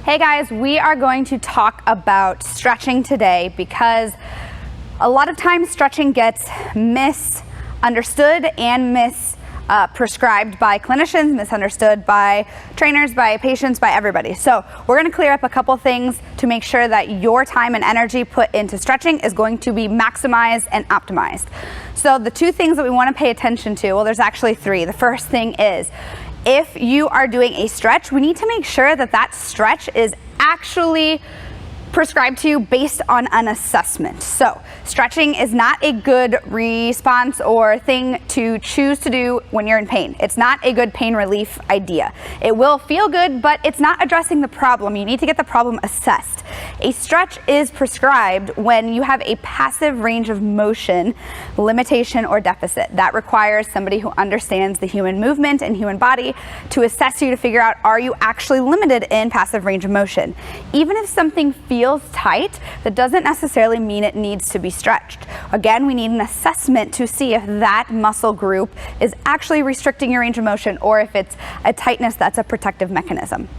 Hey guys, we are going to talk about stretching today because a lot of times stretching gets misunderstood and prescribed by clinicians, misunderstood by trainers, by patients, by everybody. So we're going to clear up a couple things to make sure that your time and energy put into stretching is going to be maximized and optimized. So the two things that we want to pay attention to, well, there's actually three. The first thing is, if you are doing a stretch, we need to make sure that that stretch is actually prescribed to you based on an assessment. So stretching is not a good response or thing to choose to do when you're in pain. It's not a good pain relief idea. It will feel good, but it's not addressing the problem. You need to get the problem assessed. A stretch is prescribed when you have a passive range of motion limitation or deficit. That requires somebody who understands the human movement and human body to assess you to figure out, are you actually limited in passive range of motion? Even if something feels tight, that doesn't necessarily mean it needs to be stretched. Again, we need an assessment to see if that muscle group is actually restricting your range of motion or if it's a tightness that's a protective mechanism.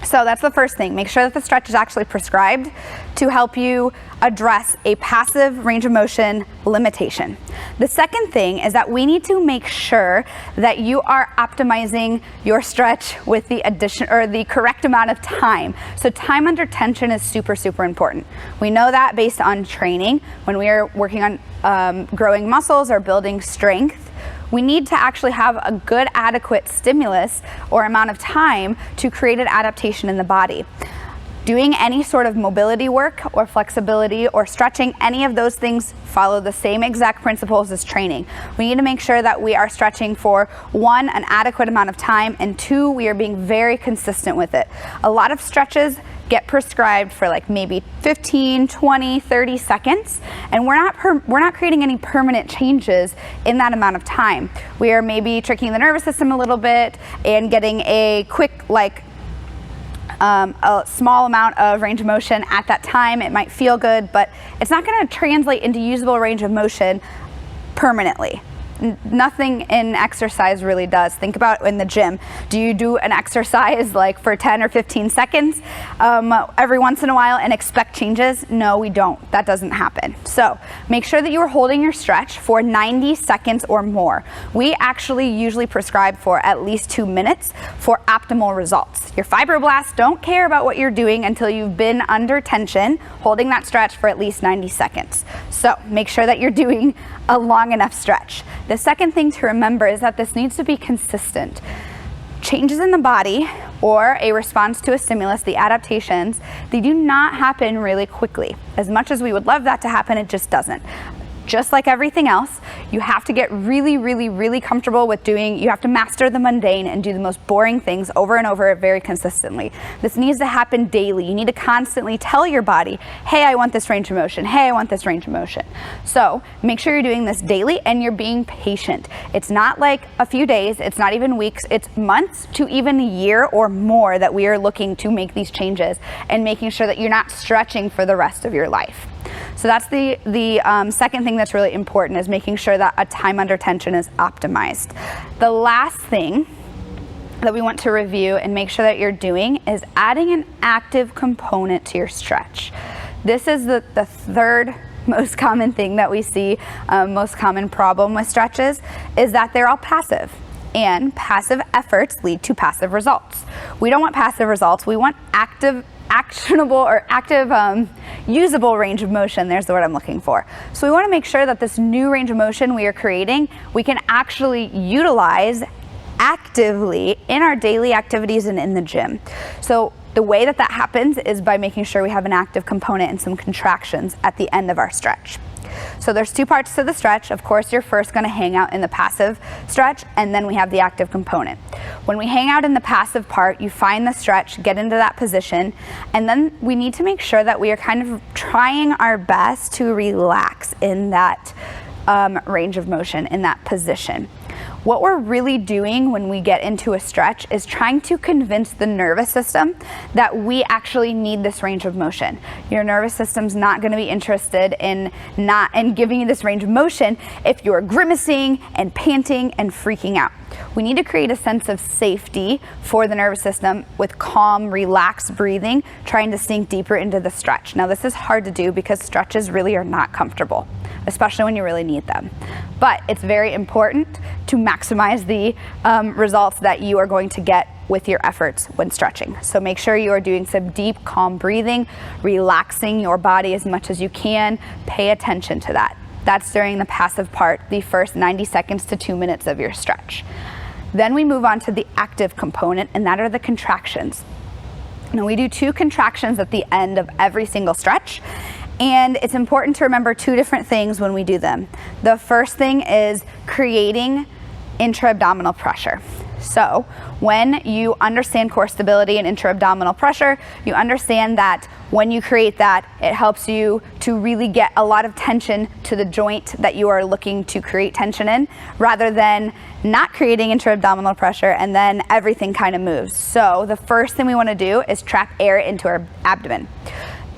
So that's the first thing. Make sure that the stretch is actually prescribed to help you address a passive range of motion limitation. The second thing is that we need to make sure that you are optimizing your stretch with the addition or the correct amount of time. So time under tension is super, super important. We know that based on training. When we are working on growing muscles or building strength, we need to actually have a good adequate stimulus or amount of time to create an adaptation in the body. Doing any sort of mobility work or flexibility or stretching, any of those things follow the same exact principles as training. We need to make sure that we are stretching for one, an adequate amount of time, and two, we are being very consistent with it. A lot of stretches get prescribed for like maybe 15, 20, 30 seconds, and we're not creating any permanent changes in that amount of time. We are maybe tricking the nervous system a little bit and getting a quick, a small amount of range of motion at that time. It might feel good, but it's not going to translate into usable range of motion permanently. Nothing in exercise really does. Think about in the gym. Do you do an exercise like for 10 or 15 seconds every once in a while and expect changes? No, we don't. That doesn't happen. So make sure that you are holding your stretch for 90 seconds or more. We actually usually prescribe for at least 2 minutes for optimal results. Your fibroblasts don't care about what you're doing until you've been under tension, holding that stretch for at least 90 seconds. So make sure that you're doing a long enough stretch. The second thing to remember is that this needs to be consistent. Changes in the body or a response to a stimulus, the adaptations, they do not happen really quickly. As much as we would love that to happen, it just doesn't. Just like everything else, you have to get really, really, really comfortable with you have to master the mundane and do the most boring things over and over very consistently. This needs to happen daily. You need to constantly tell your body, hey, I want this range of motion. Hey, I want this range of motion. So make sure you're doing this daily and you're being patient. It's not like a few days, it's not even weeks, it's months to even a year or more that we are looking to make these changes and making sure that you're not stretching for the rest of your life. So that's the second thing that's really important, is making sure that a time under tension is optimized. The last thing that we want to review and make sure that you're doing is adding an active component to your stretch. This is the third most common thing that we see, most common problem with stretches, is that they're all passive. And passive efforts lead to passive results. We don't want passive results, we want actionable or active usable range of motion. There's the word I'm looking for. So we want to make sure that this new range of motion we are creating, we can actually utilize actively in our daily activities and in the gym. So the way that that happens is by making sure we have an active component and some contractions at the end of our stretch. So there's two parts to the stretch. Of course, you're first going to hang out in the passive stretch, and then we have the active component. When we hang out in the passive part, you find the stretch, get into that position, and then we need to make sure that we are kind of trying our best to relax in that range of motion, in that position. What we're really doing when we get into a stretch is trying to convince the nervous system that we actually need this range of motion. Your nervous system's not going to be interested in giving you this range of motion if you're grimacing and panting and freaking out. We need to create a sense of safety for the nervous system with calm, relaxed breathing, trying to sink deeper into the stretch. Now, this is hard to do because stretches really are not comfortable, especially when you really need them. But it's very important to maximize the results that you are going to get with your efforts when stretching. So make sure you are doing some deep, calm breathing, relaxing your body as much as you can. Pay attention to that. That's during the passive part, the first 90 seconds to 2 minutes of your stretch. Then we move on to the active component, and that are the contractions. Now, we do 2 contractions at the end of every single stretch, and it's important to remember 2 different things when we do them. The first thing is creating intra-abdominal pressure. So when you understand core stability and intra-abdominal pressure, you understand that when you create that, it helps you to really get a lot of tension to the joint that you are looking to create tension in, rather than not creating intra-abdominal pressure and then everything kind of moves. So the first thing we want to do is trap air into our abdomen.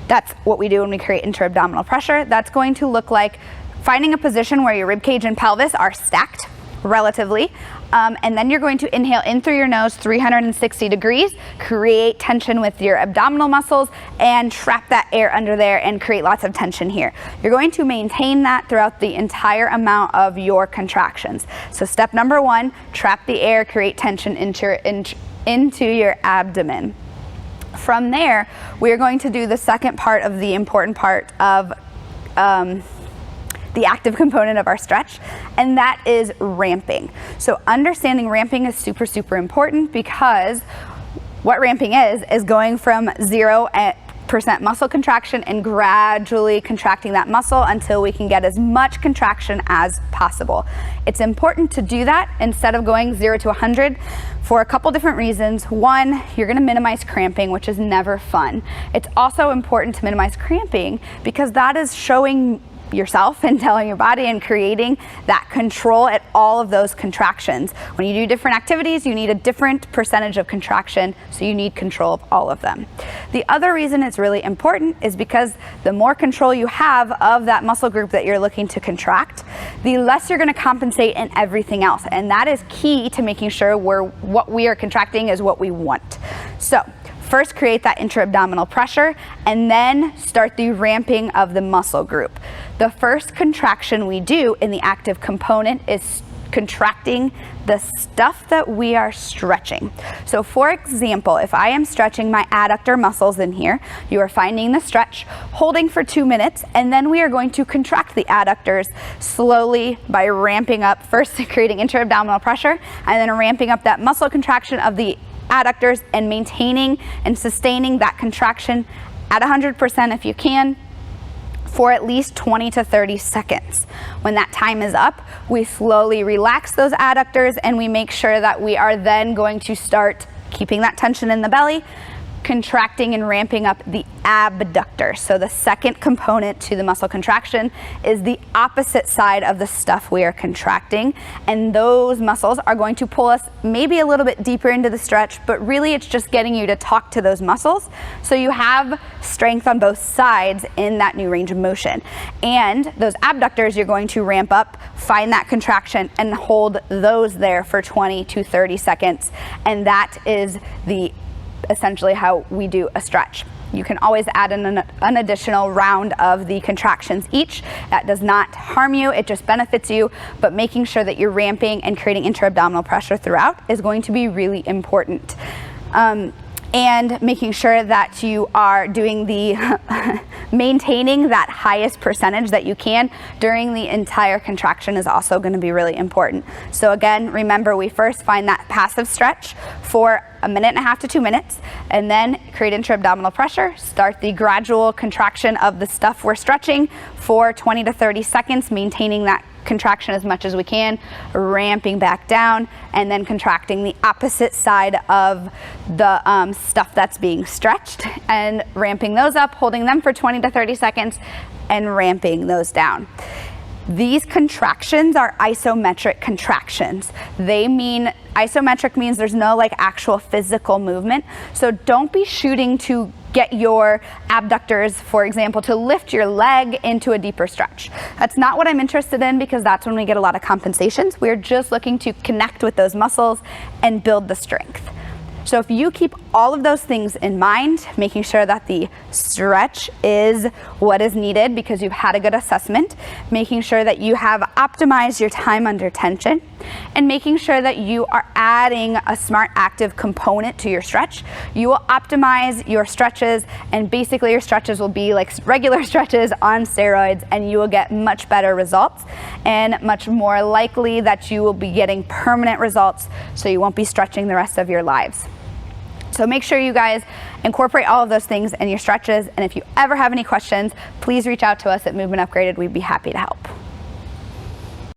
That's what we do when we create intra-abdominal pressure. That's going to look like finding a position where your ribcage and pelvis are stacked relatively, and then you're going to inhale in through your nose 360 degrees, create tension with your abdominal muscles, and trap that air under there and create lots of tension here. You're going to maintain that throughout the entire amount of your contractions. So step number 1, trap the air, create tension into your abdomen. From there, we're going to do the second part of the important part of the active component of our stretch, and that is ramping. So understanding ramping is super, super important, because what ramping is going from 0% muscle contraction and gradually contracting that muscle until we can get as much contraction as possible. It's important to do that instead of going 0 to 100 for a couple different reasons. One, you're going to minimize cramping, which is never fun. It's also important to minimize cramping because that is showing yourself and telling your body and creating that control at all of those contractions. When you do different activities, you need a different percentage of contraction, so you need control of all of them. The other reason it's really important is because the more control you have of that muscle group that you're looking to contract, the less you're going to compensate in everything else, and that is key to making sure what we are contracting is what we want. So first, create that intra-abdominal pressure, and then start the ramping of the muscle group. The first contraction we do in the active component is contracting the stuff that we are stretching. So for example, if I am stretching my adductor muscles in here, you are finding the stretch, holding for 2 minutes, and then we are going to contract the adductors slowly by ramping up, first creating intra-abdominal pressure, and then ramping up that muscle contraction of the adductors and maintaining and sustaining that contraction at 100% if you can, for at least 20 to 30 seconds. When that time is up, we slowly relax those adductors, and we make sure that we are then going to start keeping that tension in the belly, contracting and ramping up the abductor. So the second component to the muscle contraction is the opposite side of the stuff we are contracting, and those muscles are going to pull us maybe a little bit deeper into the stretch, but really it's just getting you to talk to those muscles so you have strength on both sides in that new range of motion. And those abductors you're going to ramp up, find that contraction, and hold those there for 20 to 30 seconds, and that is essentially how we do a stretch. You can always add an additional round of the contractions each. That does not harm you, it just benefits you, but making sure that you're ramping and creating intra-abdominal pressure throughout is going to be really important. And making sure that you are doing maintaining that highest percentage that you can during the entire contraction is also going to be really important. So again, remember, we first find that passive stretch for 1.5 to 2 minutes, and then create intra-abdominal pressure, start the gradual contraction of the stuff we're stretching for 20 to 30 seconds, maintaining that contraction as much as we can, ramping back down, and then contracting the opposite side of the stuff that's being stretched, and ramping those up, holding them for 20 to 30 seconds, and ramping those down. These contractions are isometric contractions. Isometric means there's no like actual physical movement. So don't be shooting to get your abductors, for example, to lift your leg into a deeper stretch. That's not what I'm interested in, because that's when we get a lot of compensations. We're just looking to connect with those muscles and build the strength. So if you keep all of those things in mind, making sure that the stretch is what is needed because you've had a good assessment, making sure that you have optimized your time under tension, and making sure that you are adding a smart active component to your stretch, you will optimize your stretches, and basically your stretches will be like regular stretches on steroids, and you will get much better results and much more likely that you will be getting permanent results, so you won't be stretching the rest of your lives. So make sure you guys incorporate all of those things in your stretches, and if you ever have any questions, please reach out to us at Movement Upgraded. We'd be happy to help.